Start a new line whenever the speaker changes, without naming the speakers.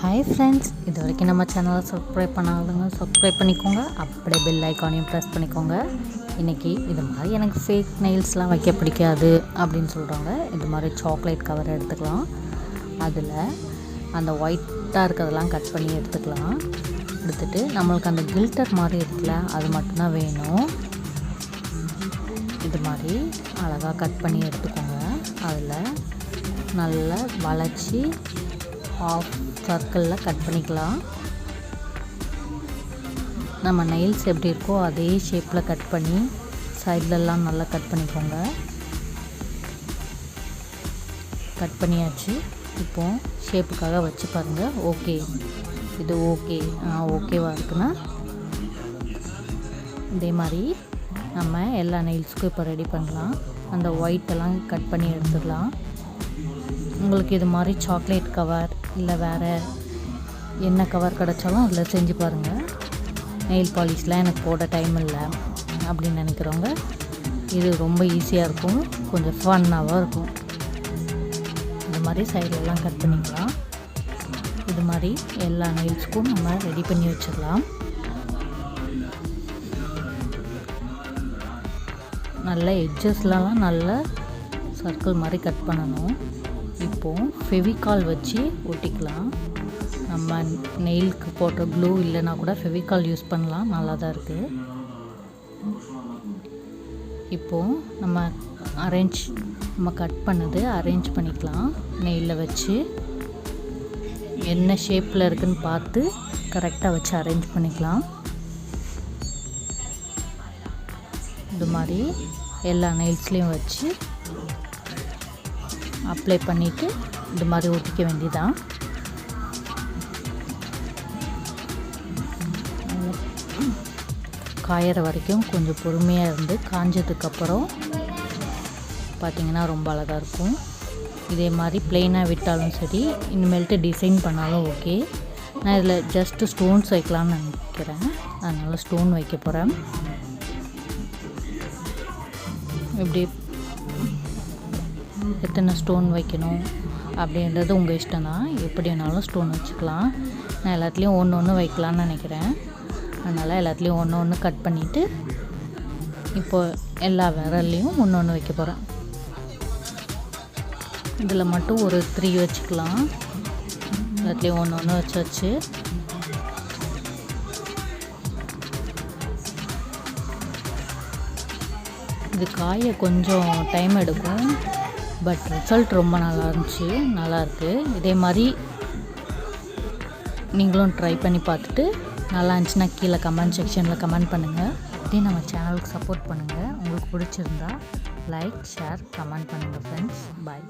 Hi friends, இது வரைக்கும் நம்ம சேனலை சப்ஸ்கிரைப் பண்ணாதவங்க சப்ஸ்கிரைப் பண்ணிக்கோங்க. அப்படியே பெல் ஐக்கானையும் ப்ரெஸ் பண்ணிக்கோங்க. இன்றைக்கி இது மாதிரி எனக்கு ஃபேக் நெயில்ஸ்லாம் வைக்க பிடிக்காது அப்படின்னு சொல்கிறவங்க இது மாதிரி சாக்லேட் கவர் எடுத்துக்கலாம். அதில் அந்த ஒயிட்டாக இருக்கிறதெல்லாம் கட் பண்ணி எடுத்துக்கலாம். எடுத்துகிட்டு நம்மளுக்கு அந்த கில்டர் மாதிரி இருக்குல்ல, அது மட்டும்தான் வேணும். இது மாதிரி அழகாக கட் பண்ணி எடுத்துக்கோங்க. அதில் நல்லா வளைச்சி ஆஃப் சர்க்கிளில் கட் பண்ணிக்கலாம். நம்ம நெயில்ஸ் எப்படி இருக்கோ அதே ஷேப்பில் கட் பண்ணி சைட்லெல்லாம் நல்லா கட் பண்ணிக்கோங்க. கட் பண்ணியாச்சு. இப்போது ஷேப்புக்காக வச்சு பாருங்கள். ஓகே, இது ஓகேவாக இருக்குன்னா இதே மாதிரி நம்ம எல்லா நெயில்ஸுக்கும் இப்போ ரெடி பண்ணலாம். அந்த ஒயிட்டெல்லாம் கட் பண்ணி எடுத்துடலாம். உங்களுக்கு இது மாதிரி சாக்லேட் கவர் இல்லை வேறு என்ன கவர் கிடச்சாலும் அதில் செஞ்சு பாருங்கள். நெயில் பாலிஷ்லாம் எனக்கு போட டைம் இல்லை அப்படின்னு நினைக்கிறவங்க இது ரொம்ப ஈஸியாக இருக்கும், கொஞ்சம் ஃபன்னாகவும் இருக்கும். இந்த மாதிரி சைடெல்லாம் கட் பண்ணிக்கலாம். இது மாதிரி எல்லா நெயில்ஸ்க்கும் நம்ம ரெடி பண்ணி வச்சிடலாம். நல்ல எட்ஜஸ்லாம் நல்ல சர்க்கிள் மாதிரி கட் பண்ணணும். இப்போது ஃபெவிகால் வச்சு ஒட்டிக்கலாம். நம்ம நெயிலுக்கு போடுற க்ளூ இல்லைன்னா கூட ஃபெவிகால் யூஸ் பண்ணலாம், நல்லா தான் இருக்குது. இப்போது நம்ம கட் பண்ணது அரேஞ்ச் பண்ணிக்கலாம். நெயிலில் வச்சு என்ன ஷேப்பில் இருக்குதுன்னு பார்த்து கரெக்டாக வச்சு அரேஞ்ச் பண்ணிக்கலாம். இது மாதிரி எல்லா நெயில்ஸ்லேயும் வச்சு அப்ளை பண்ணிவிட்டு இது மாதிரி ஒட்டிக்க வேண்டியதான். காயிற வரைக்கும் கொஞ்சம் பொறுமையாக இருந்து காஞ்சதுக்கப்புறம் பார்த்திங்கன்னா ரொம்ப அழகாக இருக்கும். இதே மாதிரி ப்ளெயினாக விட்டாலும் சரி, இனிமேல்ட்டு டிசைன் பண்ணாலும் ஓகே. நான் இதில் ஜஸ்ட்டு ஸ்டோன்ஸ் வைக்கலான்னு நினைக்கிறேன், அதனால் ஸ்டோன் வைக்க போகிறேன். இப்படி எத்தனை ஸ்டோன் வைக்கணும் அப்படின்றது உங்கள் இஷ்டம் தான். எப்படி வேணாலும் ஸ்டோன் வச்சுக்கலாம். நான் எல்லாத்துலேயும் ஒன்று வைக்கலான்னு நினைக்கிறேன். அதனால் எல்லாத்துலேயும் ஒன்று கட் பண்ணிவிட்டு இப்போது எல்லா விரல்லையும் ஒன்று வைக்க போகிறேன். இதில் மட்டும் ஒரு 3 வச்சுக்கலாம். எல்லாத்துலேயும் ஒன்று வச்சு இது காய கொஞ்சம் டைம் எடுக்கும், பட் ரிசல்ட் ரொம்ப நல்லாயிருக்கு. இதே மாதிரி நீங்களும் ட்ரை பண்ணி பார்த்துட்டு நல்லா இருந்துச்சுன்னா கீழே கமெண்ட் செக்ஷனில் கமெண்ட் பண்ணுங்கள். அப்படியே நம்ம சேனலுக்கு சப்போர்ட் பண்ணுங்கள். உங்களுக்கு பிடிச்சிருந்தா லைக், ஷேர், கமெண்ட் பண்ணுங்கள் ஃப்ரெண்ட்ஸ். பாய்.